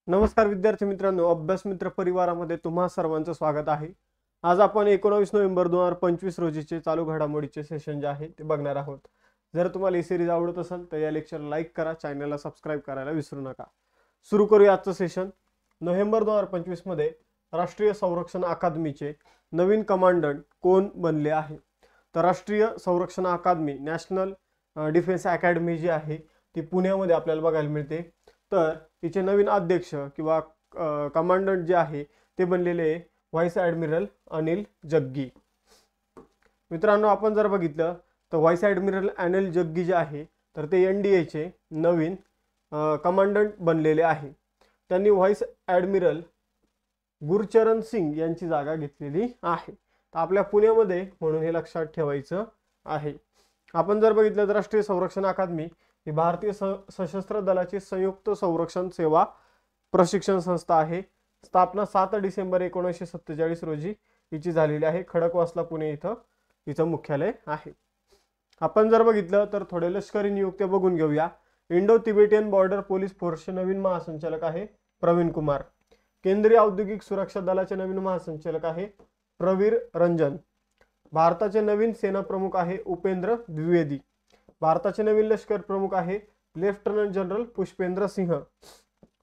नमस्कार विद्यार्थी मित्रांनो, अभ्यास मित्र परिवारामध्ये तुम्हा सर्वांचं स्वागत आहे। आज आपण 19 नोव्हेंबर 2025 रोजीचे चालू घडामोडीचे सेशन जे आहे ते बघणार आहोत। जर तुम्हाला ही सिरीज आवडत असेल तर या लेक्चरला लाईक करा, चॅनलला सबस्क्राइब करायला विसरू नका। सुरू करूया आजचं सेशन। नोव्हेंबर 2025 मध्ये राष्ट्रीय संरक्षण अकादमीचे नवीन कमांडंट कोण बनले आहे? तर राष्ट्रीय संरक्षण अकादमी नॅशनल डिफेन्स अकॅडमी जी आहे ती पुण्यामध्ये आपल्याला बघायला मिळते। तर तिचे नवीन अध्यक्ष किंवा कमांडंट जे आहे ते बनलेले व्हाईस ॲडमिरल अनिल जग्गी। मित्रांनो, आपण जर बघितलं तर व्हाईस ॲडमिरल अनिल जग्गी जे आहे तर ते NDA चे नवीन कमांडंट बनलेले आहे। त्यांनी व्हाईस ॲडमिरल गुरचरण सिंग यांची जागा घेतलेली आहे। तर आपल्या पुण्यामध्ये म्हणून हे लक्षात ठेवायचं आहे। आपण जर बघितलं तर राष्ट्रीय संरक्षण अकादमी ही भारतीय सशस्त्र दलाची संयुक्त संरक्षण सेवा प्रशिक्षण संस्था आहे। स्थापना 7 डिसेंबर 1947 रोजी हिची झालेली आहे। खडकवासला पुणे इथं हिचं मुख्यालय आहे। आपण जर बघितलं तर थोडे लष्करी नियुक्त्या बघून घेऊया। इंडो तिबेटियन बॉर्डर पोलीस फोर्सचे नवीन महासंचालक आहे प्रवीण कुमार। केंद्रीय औद्योगिक सुरक्षा दलाचे नवीन महासंचालक आहे प्रवीर रंजन। भारताचे नवीन सेना प्रमुख आहे उपेंद्र द्विवेदी। भारताचे नवीन लष्कर प्रमुख आहे लेफ्टनंट जनरल पुष्पेंद्र सिंह।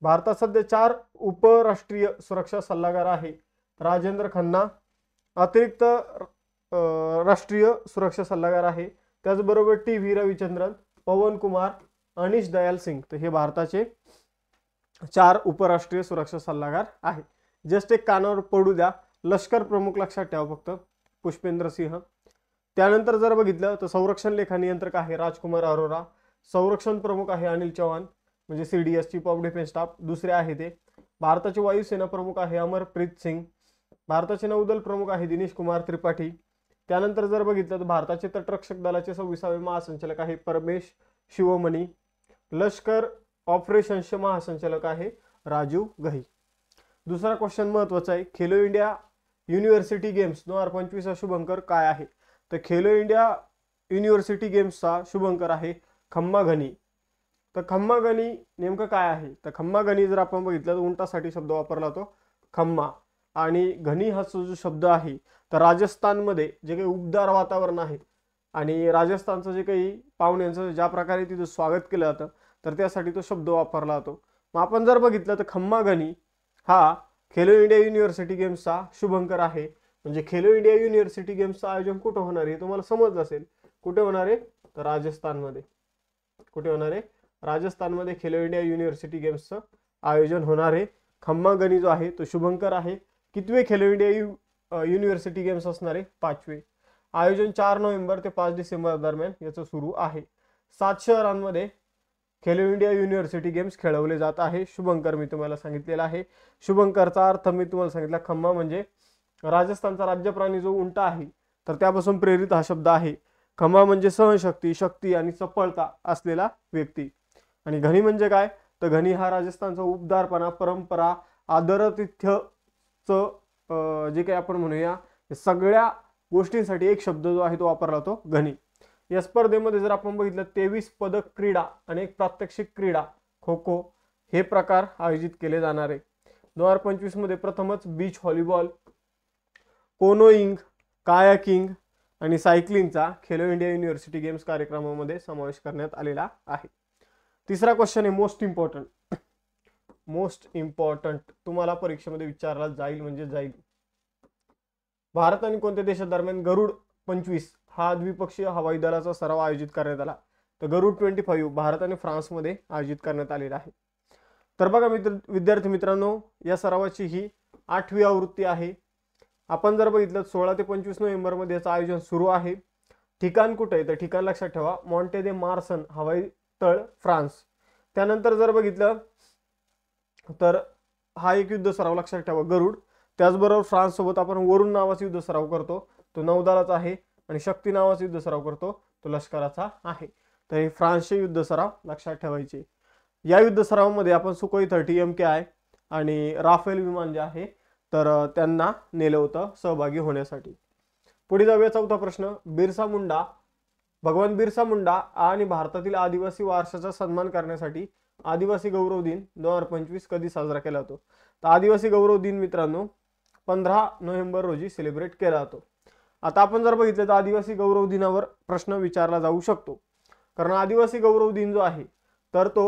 भारतात सध्या 4 उपराष्ट्रीय सुरक्षा सल्लागार आहे राजेंद्र खन्ना। अतिरिक्त राष्ट्रीय सुरक्षा सल्लागार आहे त्याचबरोबर TV रविचंद्रन, पवन कुमार, अनिश दयाल सिंग। तर हे भारताचे 4 उपराष्ट्रीय सुरक्षा सल्लागार आहे। जस्ट एक कानावर पडू द्या, लष्कर प्रमुख लक्षात ठेवा फक्त, पुष्पेंद्र सिंह। त्यानंतर जर बघितलं तर संरक्षण लेखा नियंत्रक आहे राजकुमार अरोरा। संरक्षण प्रमुख आहे अनिल चौहान म्हणजे CDS chief of defence staff दुसरे आहे ते। भारताचे वायुसेना प्रमुख आहे अमरप्रीत सिंग। भारताचे नौदल प्रमुख आहे दिनेश कुमार त्रिपाठी। त्यानंतर जर बघितलं तर भारताचे तटरक्षक दलाचे 26वे महासंचालक आहे परमेश शिवमणी। लष्कर ऑपरेशन्सचे महासंचालक आहे राजीव गही। दुसरा क्वेश्चन महत्त्वाचा आहे, खेलो इंडिया युनिव्हर्सिटी गेम्स 2025 चा शुभंकर काय आहे? तर खेलो इंडिया युनिव्हर्सिटी गेम्सचा शुभंकर आहे खम्मा घनी। तर खम्मा घनी नेमकं काय आहे? तर खम्मा घनी जर आपण बघितलं तर उंटासाठी शब्द वापरला तो खम्मा, आणि घनी हा जो शब्द आहे तर राजस्थानमध्ये जे काही उबदार वातावरण आहे आणि राजस्थानचं जे काही पाहुण्यांचं ज्या प्रकारे तिथं स्वागत केलं जातं तर त्यासाठी तो शब्द वापरला जातो। मग आपण जर बघितलं तर खम्मा घनी हा खेलो इंडिया युनिव्हर्सिटी गेम्सचा शुभंकर आहे। म्हणजे खेलो इंडिया युनिव्हर्सिटी गेम्सचं आयोजन कुठं होणार आहे तुम्हाला समजलं असेल। कुठे होणार आहे? तर राजस्थानमध्ये। कुठे होणार आहे? राजस्थानमध्ये खेलो इंडिया युनिव्हर्सिटी गेम्सचं आयोजन होणार आहे। खम्मा घनी जो आहे तो शुभंकर आहे। कितवे खेलो इंडिया युनिव्हर्सिटी गेम्स असणार आहे? 5वे। आयोजन 4 नोव्हेंबर ते 5 डिसेंबर दरम्यान याचं सुरू आहे। 7 शहरांमध्ये खेलो इंडिया युनिव्हर्सिटी गेम्स खेळवले जात आहे। शुभंकर मी तुम्हाला सांगितलेला आहे। शुभंकरचा अर्थ मी तुम्हाला सांगितला, खम्मा म्हणजे राजस्थानचा राज्य प्राणी जो उंट आहे तर त्यापासून प्रेरित हा शब्द आहे। खम्मा म्हणजे सहनशक्ती, शक्ती आणि चपळता असलेला व्यक्ती। आणि घनी म्हणजे काय? तर घनी हा राजस्थानचा उबदारपणा, परंपरा, आदरातिथ्यचं जे काही आपण म्हणूया सगळ्या गोष्टींसाठी एक शब्द जो आहे तो वापरला तो घनी। या स्पर्धेमध्ये जर आपण बघितलं 23 पदक क्रीडा आणि एक प्रात्यक्षिक क्रीडा खो खो हे प्रकार आयोजित केले जाणार आहे। 2025 मध्ये प्रथमच बीच व्हॉलीबॉल, कोनोइंग, कायाकिंग आणि सायकलिंगचा खेलो इंडिया युनिव्हर्सिटी गेम्स कार्यक्रमामध्ये समावेश करण्यात आलेला आहे। तिसरा क्वेश्चन आहे मोस्ट इम्पॉर्टंट तुम्हाला परीक्षेमध्ये विचारला जाईल म्हणजे जाईल। भारत आणि कोणत्या देशादरम्यान गरुड 25 हा द्विपक्षीय हवाई दलाचा सराव आयोजित करण्यात आला? तर गरुड 25 भारत आणि फ्रान्समध्ये आयोजित करण्यात आलेला आहे। तर बघा विद्यार्थी मित्रांनो, या सरावाची ही 8वी आवृत्ती आहे। आपण जर बघितलं 16 ते 25 नोव्हेंबर मध्ये याचं आयोजन सुरू आहे। ठिकाण कुठे आहे? तर ठिकाण लक्षात ठेवा, मॉन्टे दे मार्सन हवाई तळ फ्रान्स। त्यानंतर जर बघितलं तर हा एक युद्ध सराव लक्षात ठेवा गरुड। त्याचबरोबर फ्रान्स सोबत आपण वरुण नावाचा युद्ध सराव करतो तो नौदलाचा आहे, आणि शक्ती नावाचा युद्ध सराव करतो तो लष्कराचा आहे। तर हे फ्रान्सचे युद्ध सराव लक्षात ठेवायचे। या युद्ध सरावामध्ये आपण सुखोई 30 MKI आणि राफेल विमान जे आहे तर त्यांना नेलं होतं सहभागी होण्यासाठी। पुढे जाऊया, चौथा प्रश्न। भगवान बिरसा मुंडा आणि भारतातील आदिवासी वारशाचा सन्मान करण्यासाठी आदिवासी गौरव दिन 2025 कधी साजरा केला जातो? तर आदिवासी गौरव दिन मित्रांनो 15 नोव्हेंबर रोजी सेलिब्रेट केला जातो. आता आपण जर बघितलं तर आदिवासी गौरव दिनावर प्रश्न विचारला जाऊ शकतो, कारण आदिवासी गौरव दिन जो आहे तर तो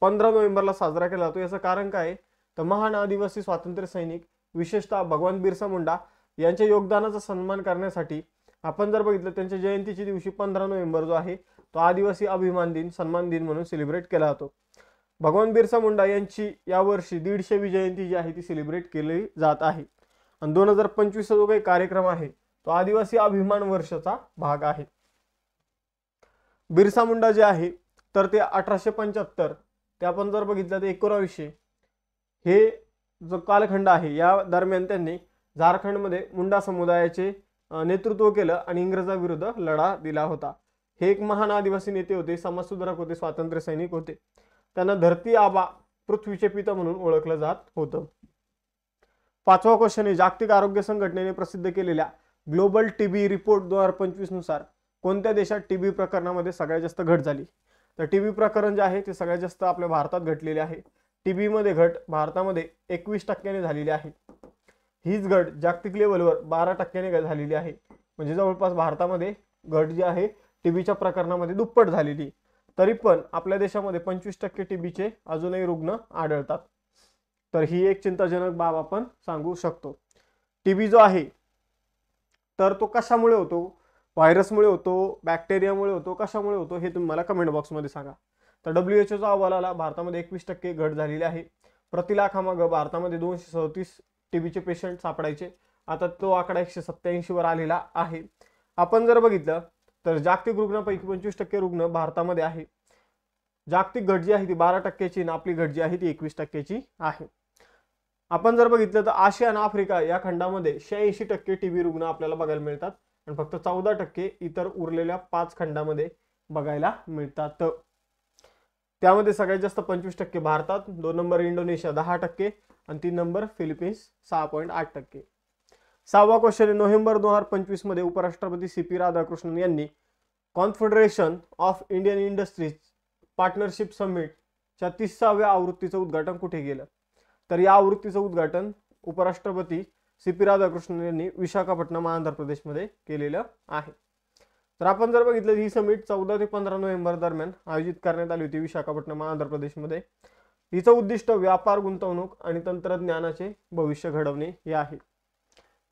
15 नोव्हेंबरला साजरा केला जातो. याचं कारण काय? तर महान आदिवासी स्वातंत्र्य सैनिक विशेषतः भगवान बिरसा मुंडा यांच्या योगदानाचा सन्मान करण्यासाठी आपण जर बघितलं त्यांच्या जयंतीच्या दिवशी 15 नोव्हेंबर जो आहे तो आदिवासी अभिमान दिन सन्मान दिन म्हणून सेलिब्रेट केला जातो. भगवान बिरसा मुंडा यांची यावर्षी 150वी जयंती जी आहे ती सेलिब्रेट केली जात आहे. आणि 2025 जो काही कार्यक्रम आहे तो आदिवासी अभिमान वर्षाचा भाग आहे. बिरसा मुंडा जे आहे तर ते 1875 ते आपण जर बघितलं तर 1900 हे जो कालखंड आहे या दरम्यान त्यांनी झारखंडमध्ये मुंडा समुदायाचे नेतृत्व केलं आणि इंग्रजाविरुद्ध लढा दिला होता. हे एक महान आदिवासी नेते होते, समाजसुधारक होते, स्वातंत्र्य सैनिक होते. त्यांना धरती आबा पृथ्वीचे पिता म्हणून ओळखलं जात होतं. 5वा क्वेश्चन आहे, जागतिक आरोग्य संघटनेने प्रसिद्ध केलेल्या ग्लोबल टीबी रिपोर्ट 2025 नुसार कोणत्या देशात टीबी प्रकरणामध्ये सगळ्यात जास्त घट झाली? तर टीबी प्रकरण जे आहे ते सगळ्यात जास्त आपल्या भारतात घटलेले आहे. टीबी मध्ये घट भारतामध्ये 21% झालेली आहे. हीच घट जागतिक लेवलवर 12% झालेली आहे. म्हणजे जवळपास भारतामध्ये घट जी आहे टीबीच्या प्रकरणामध्ये दुप्पट झालेली. तरी पण आपल्या देशामध्ये 25% टीबीचे अजूनही रुग्ण आढळतात. तर ही एक चिंताजनक बाब आपण सांगू शकतो. टीबी जो आहे तर तो कशामुळे होतो? व्हायरसमुळे होतो, बॅक्टेरियामुळे होतो, कशामुळे होतो हे तुम्ही मला कमेंट बॉक्समध्ये सांगा. तर WHO अहवालाला भारतामध्ये 21% घट झालेली आहे. प्रति लाखामागं भारतामध्ये 237 टीबीचे पेशंट सापडायचे, आता तो आकडा 187 वर आलेला आहे. आपण जर बघितलं तर जागतिक रुग्णांपैकी 25% रुग्ण भारतामध्ये आहे. जागतिक घट जी आहे ती 12%ची आणि आपली घट जी आहे ती 21%ची आहे. आपण जर बघितलं तर आशिया आणि आफ्रिका या खंडामध्ये 86% टीबी रुग्ण आपल्याला बघायला मिळतात आणि फक्त 14% इतर उरलेल्या 5 खंडामध्ये बघायला मिळतात. त्यामध्ये सगळ्यात जास्त 25% भारतात, 2 नंबर इंडोनेशिया 10% आणि 3 नंबर फिलिपिन्स 6.8%. 6वा क्वेश्चन, नोव्हेंबर 2025 मध्ये उपराष्ट्रपती CP राधाकृष्णन यांनी Confederation of Indian Industries partnership समिटच्या 30व्या आवृत्तीचं उद्घाटन कुठे केलं? तर या आवृत्तीचं उद्घाटन उपराष्ट्रपती CP राधाकृष्णन यांनी विशाखापट्टणम आंध्र प्रदेशमध्ये केलेलं आहे. तर आपण जर बघितलं ही समिट 14 ते 15 नोव्हेंबर दरम्यान आयोजित करण्यात आली होती विशाखापट्टणम आंध्र प्रदेशमध्ये. हिचं उद्दिष्ट व्यापार, गुंतवणूक आणि तंत्रज्ञानाचे भविष्य घडवणे हे आहे.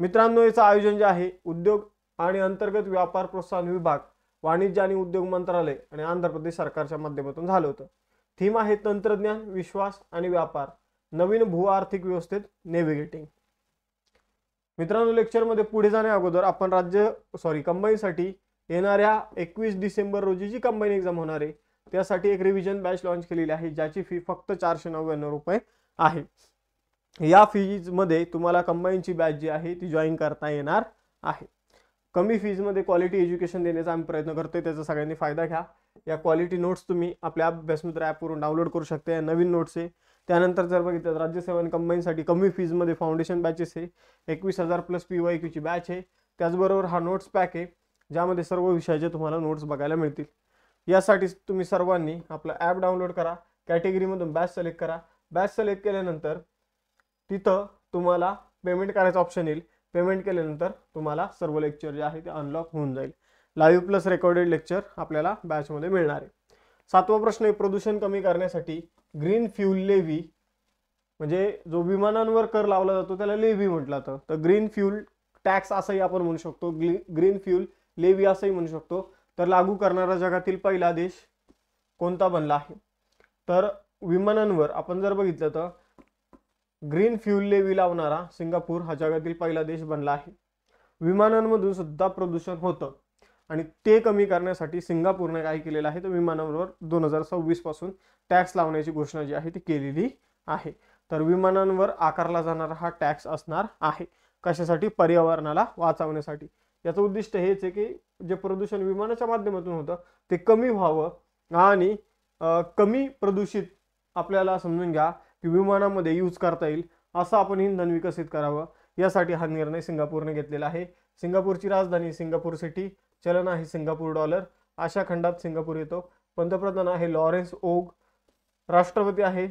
मित्रांनो, याचं आयोजन जे आहे उद्योग आणि अंतर्गत व्यापार प्रोत्साहन विभाग, वाणिज्य आणि उद्योग मंत्रालय आणि आंध्र प्रदेश सरकारच्या माध्यमातून झालं होतं. थीम आहे तंत्रज्ञान, विश्वास आणि व्यापार, नवीन भू आर्थिक व्यवस्थेत नेव्हिगेटिंग. मित्रांनो, लेक्चरमध्ये पुढे जाण्या अगोदर आपण कंबाईनसाठी येणाऱ्या 21 डिसेंबर रोजी जी कंबाईन एक्झाम होणार आहे त्यासाठी एक रिव्हिजन बॅच लॉन्च केलेली आहे, ज्याची फी फक्त 499 रुपये आहे. या फीज मध्ये तुम्हाला कंबाईनची बॅच जी आहे ती जॉईन करता येणार आहे. कमी फीज मध्ये क्वालिटी एज्युकेशन देण्याचा आम्ही प्रयत्न करतोय, त्याचा सगळ्यांनी फायदा घ्या. या क्वालिटी नोट्स तुम्ही आपल्या अभ्यासमित्र ॲपवरून डाउनलोड करू शकता. या नवीन नोट्स आहे. त्यानंतर जर बघितलं तर राज्यसेवा आणि कंबाईनसाठी कमी फीज मध्ये फाउंडेशन बॅचेस आहे, 21,000 प्लस PYQ ची बॅच आहे. त्याचबरोबर हा नोट्स पॅक आहे ज्यामध्ये सर्व विषयाचे तुम्हाला नोट्स बघायला मिळतील. यासाठी तुम्ही सर्वांनी आपलं ॲप डाउनलोड करा, कॅटेगरीमधून बॅच सिलेक्ट करा. बॅच सिलेक्ट केल्यानंतर तिथं तुम्हाला पेमेंट करायचं ऑप्शन येईल. पेमेंट केल्यानंतर तुम्हाला सर्व लेक्चर जे आहे ते अनलॉक होऊन जाईल. लाईव्ह प्लस रेकॉर्डेड लेक्चर आपल्याला बॅचमध्ये मिळणार आहे. 7वा प्रश्न आहे, प्रदूषण कमी करण्यासाठी ग्रीन फ्यूल लेव्ही म्हणजे जो विमानांवर कर लावला जातो त्याला लेव्ही म्हटलं जातं. तर ग्रीन फ्यूल टॅक्स असंही आपण म्हणू शकतो, ग्रीन फ्यूल लेव्ही असंही म्हणू शकतो. तर लागू करणारा जगातील पहिला देश कोणता बनला आहे? तर विमानांवर आपण जर बघितलं तर ग्रीन फ्यूल लेव्ही लावणारा सिंगापूर हा जगातील पहिला देश बनला आहे. विमानांमधून सुद्धा प्रदूषण होतं आणि ते कमी करण्यासाठी सिंगापूरने काय केलेलं आहे तर विमानांवर 2026 पासून टॅक्स लावण्याची घोषणा जी आहे ती केलेली आहे. तर विमानांवर आकारला जाणारा हा टॅक्स असणार आहे. कशासाठी? पर्यावरणाला वाचवण्यासाठी. याचं उद्दिष्ट हेच आहे की जे प्रदूषण विमानाच्या माध्यमातून होतं ते कमी व्हावं आणि कमी प्रदूषित आपल्याला समजून घ्या की विमानामध्ये यूज करता येईल असं आपण इंधन विकसित करावं. यासाठी हा निर्णय सिंगापूरने घेतलेला आहे. सिंगापूरची राजधानी सिंगापूर सिटी, चलन आहे सिंगापूर डॉलर. आशिया खंडात सिंगापूर येतो. पंतप्रधान आहे लॉरेन्स ओग. राष्ट्रपती आहे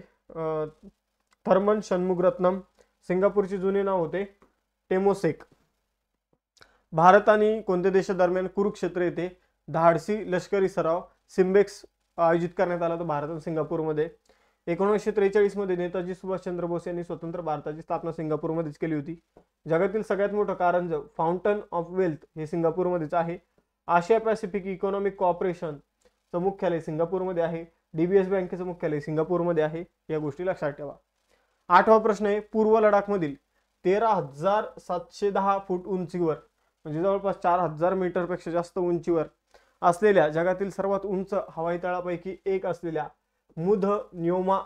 थर्मन षण्मुगरत्नम. सिंगापूरचे जुने नाव होते टेमोसेक. भारत आणि कोणत्या देशादरम्यान कुरुक्षेत्र येथे धाडसी लष्करी सराव सिम्बेक्स आयोजित करण्यात आला? तर भारत आणि सिंगापूरमध्ये. 1943 मध्ये नेताजी सुभाषचंद्र बोस यांनी स्वतंत्र भारताची स्थापना सिंगापूरमध्येच केली होती. जगातील सगळ्यात मोठं कारंजव फाउंटन ऑफ वेल्थ हे सिंगापूरमध्येच आहे. आशिया पॅसिफिक इकॉनॉमिक कोऑपरेशनचं मुख्यालय सिंगापूरमध्ये आहे. DBS बँकेचं मुख्यालय सिंगापूरमध्ये आहे. या गोष्टी लक्षात ठेवा. 8वा प्रश्न आहे, पूर्व लडाखमधील 13,710 फूट उंचीवर म्हणजे जवळपास 4,000 मीटरपेक्षा जास्त उंचीवर असलेल्या जगातील सर्वात उंच हवाई तळापैकी एक असलेल्या मुध न्योमा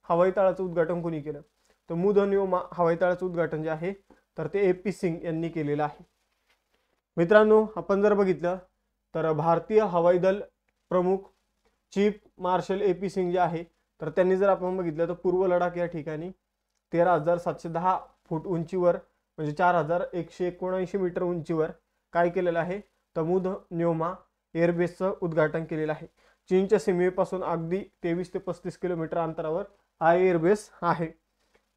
हवाई तळाचं उद्घाटन कोणी केलं? तर मुध न्योमा हवाई तळाचं उद्घाटन जे आहे तर ते AP सिंग यांनी केलेलं आहे. मित्रांनो, आपण जर बघितलं तर भारतीय हवाई दल प्रमुख चीफ मार्शल AP सिंग जे आहे तर त्यांनी जर आपण बघितलं तर पूर्व लडाख या ठिकाणी 13,710 फूट उंचीवर म्हणजे 4,179 मीटर उंचीवर काय केलेलं आहे? तर मुध न्योमा एअरबेसचं उद्घाटन केलेलं आहे. चीनच्या सीमेपासून अगदी 23 ते 35 किलोमीटर अंतरावर हा एअरबेस आहे.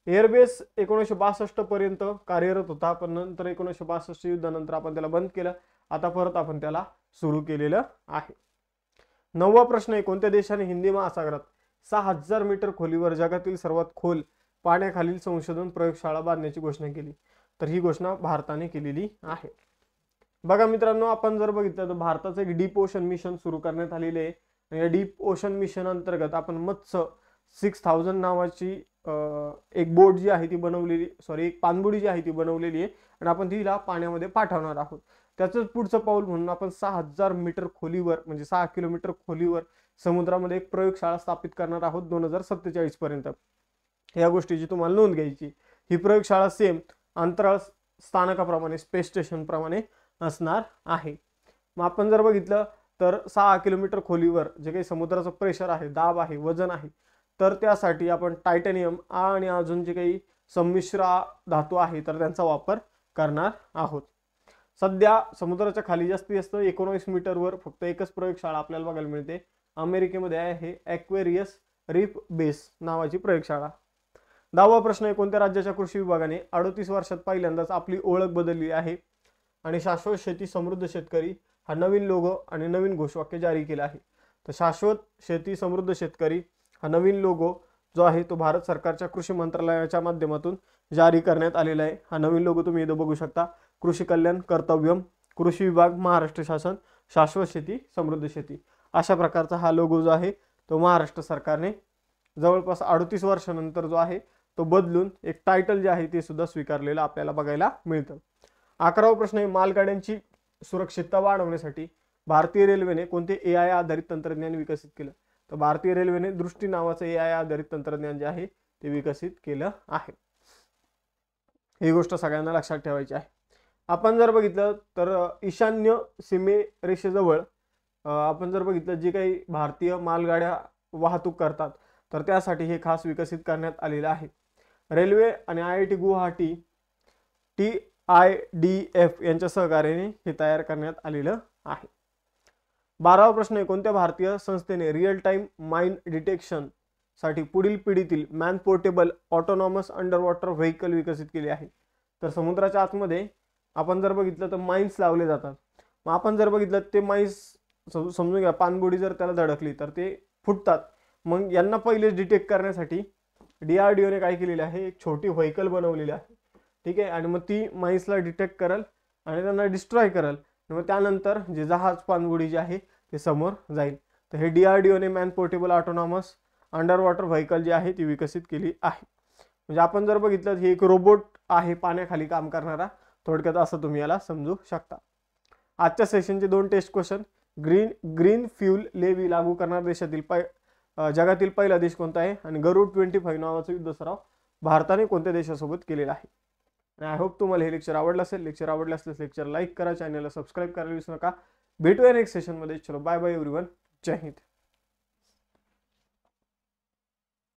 एअरबेस 1962 पर्यंत कार्यरत होता, पण नंतर 1962 युद्धानंतर आपण त्याला बंद केलं. आता परत आपण त्याला सुरू केलेलं आहे. 9वा प्रश्न आहे, कोणत्या देशाने हिंदी महासागरात 6,000 मीटर खोलीवर जगातील सर्वात खोल पाण्याखालील संशोधन प्रयोगशाळा बांधण्याची घोषणा केली? तर ही घोषणा भारताने केलेली आहे. बघा मित्रांनो, आपण जर बघितलं तर भारताचं एक डीप ओशन मिशन सुरू करण्यात आलेले आहे. या डीप ओशन मिशन अंतर्गत आपण मत्स्य 6000 नावाची एक बोट जी आहे ती बनवलेली एक पाणबुडी जी आहे ती बनवलेली आहे आणि आपण तिला पाण्यामध्ये पाठवणार आहोत. त्याचंच पुढचं पाऊल म्हणून आपण 6,000 मीटर खोलीवर म्हणजे 6 किलोमीटर खोलीवर समुद्रामध्ये एक प्रयोगशाळा स्थापित करणार आहोत 2047 पर्यंत. या गोष्टीची तुम्हाला नोंद घ्यायची. ही प्रयोगशाळा सेम अंतराळ स्थानकाप्रमाणे स्पेस स्टेशन प्रमाणे असणार आहे. मग आपण जर बघितलं तर 6 किलोमीटर खोलीवर जे काही समुद्राचं प्रेशर आहे, दाब आहे, वजन आहे, तर त्यासाठी आपण टायटॅनियम आणि अजून जे काही संमिश्र धातू आहे तर त्यांचा वापर करणार आहोत. सध्या समुद्राच्या खाली जास्तीत जास्त 19 मीटरवर फक्त एकच प्रयोगशाळा आपल्याला बघायला मिळते. अमेरिकेमध्ये आहे ॲक्वेरियस रीफ बेस नावाची प्रयोगशाळा. 10वा प्रश्न आहे, कोणत्या राज्याच्या कृषी विभागाने 38 वर्षात पहिल्यांदाच आपली ओळख बदलली आहे आणि शाश्वत शेती समृद्ध शेतकरी हा नवीन लोगो आणि नवीन घोषवाक्य जारी केला आहे? तर शाश्वत शेती समृद्ध शेतकरी हा नवीन लोगो जो आहे तो भारत सरकारच्या कृषी मंत्रालयाच्या माध्यमातून जारी करण्यात आलेला आहे. हा नवीन लोगो तुम्ही इथं बघू शकता. कृषी कल्याण कर्तव्यम, कृषी विभाग, महाराष्ट्र शासन, शाश्वत शेती समृद्ध शेती अशा प्रकारचा हा लोगो जो आहे तो महाराष्ट्र सरकारने जवळपास 38 वर्षानंतर जो आहे तो बदलून एक टायटल जे आहे ते सुद्धा स्वीकारलेलं आपल्याला बघायला मिळतं. 11वा प्रश्न आहे, मालगाड्यांची सुरक्षितता वाढवण्यासाठी भारतीय रेल्वेने कोणते AI आधारित तंत्रज्ञान विकसित केलं? तर भारतीय रेल्वेने दृष्टी नावाचं AI आधारित तंत्रज्ञान जे आहे ते विकसित केलं आहे. ही गोष्ट सगळ्यांना लक्षात ठेवायची आहे. आपण जर बघितलं तर ईशान्य सीमेरेषेजवळ आपण जर बघितलं जे काही भारतीय मालगाड्या वाहतूक करतात तर त्यासाठी हे खास विकसित करण्यात आलेलं आहे. रेल्वे आणि IIT गुवाहाटी TIDF यांच्या सहकार्याने हे तयार करण्यात आलेलं आहे. 12वा प्रश्न आहे, कोणत्या भारतीय संस्थेने रिअल टाइम माइन डिटेक्शन साठी पुढील पिढीतील man portable autonomous underwater vehicle विकसित केले आहे? तर समुद्राच्या आतमध्ये आपण जर बघितलं तर माइन्स लावले जातात. मग आपण जर बघितलं ते माइन्स समजून घ्या पाणबुडी जर त्याला धडकली तर ते फुटतात. मग यांना पहिले डिटेक्ट करण्यासाठी DRDOने काय केलेले आहे, एक छोटी व्हेकल बनवलेली आहे. ठीक आहे, आणि मग ती माइन्सला डिटेक्ट करेल आणि त्यांना डिस्ट्रॉय करेल. मग त्यानंतर जे जहाज पाणबुडी जे आहे ते समोर जाईल. तर हे DRDOने man portable autonomous underwater vehicle जी आहे ती विकसित केली आहे. म्हणजे आपण जर बघितलं हे एक रोबोट आहे पाण्याखाली काम करणारा, थोडक्यात असं तुम्ही याला समजू शकता. आजच्या सेशनचे 2 test question, green fuel levy लागू करणारा देशातील जगातील पहिला देश कोणता आहे आणि गरुड 25 नावाचा युद्ध सराव भारताने कोणत्या देशासोबत केलेला आहे? आणि आय होप तुम्हाला हे लेक्चर आवडलं असेल. लेक्चर आवडलं असल्यास लेक्चर लाईक करा, चॅनलला सबस्क्राईब करायला विसरू नका. भेटूया नेक्स्ट सेशनमध्ये. चलो बाय बाय एव्हरीवन. जय हिंद.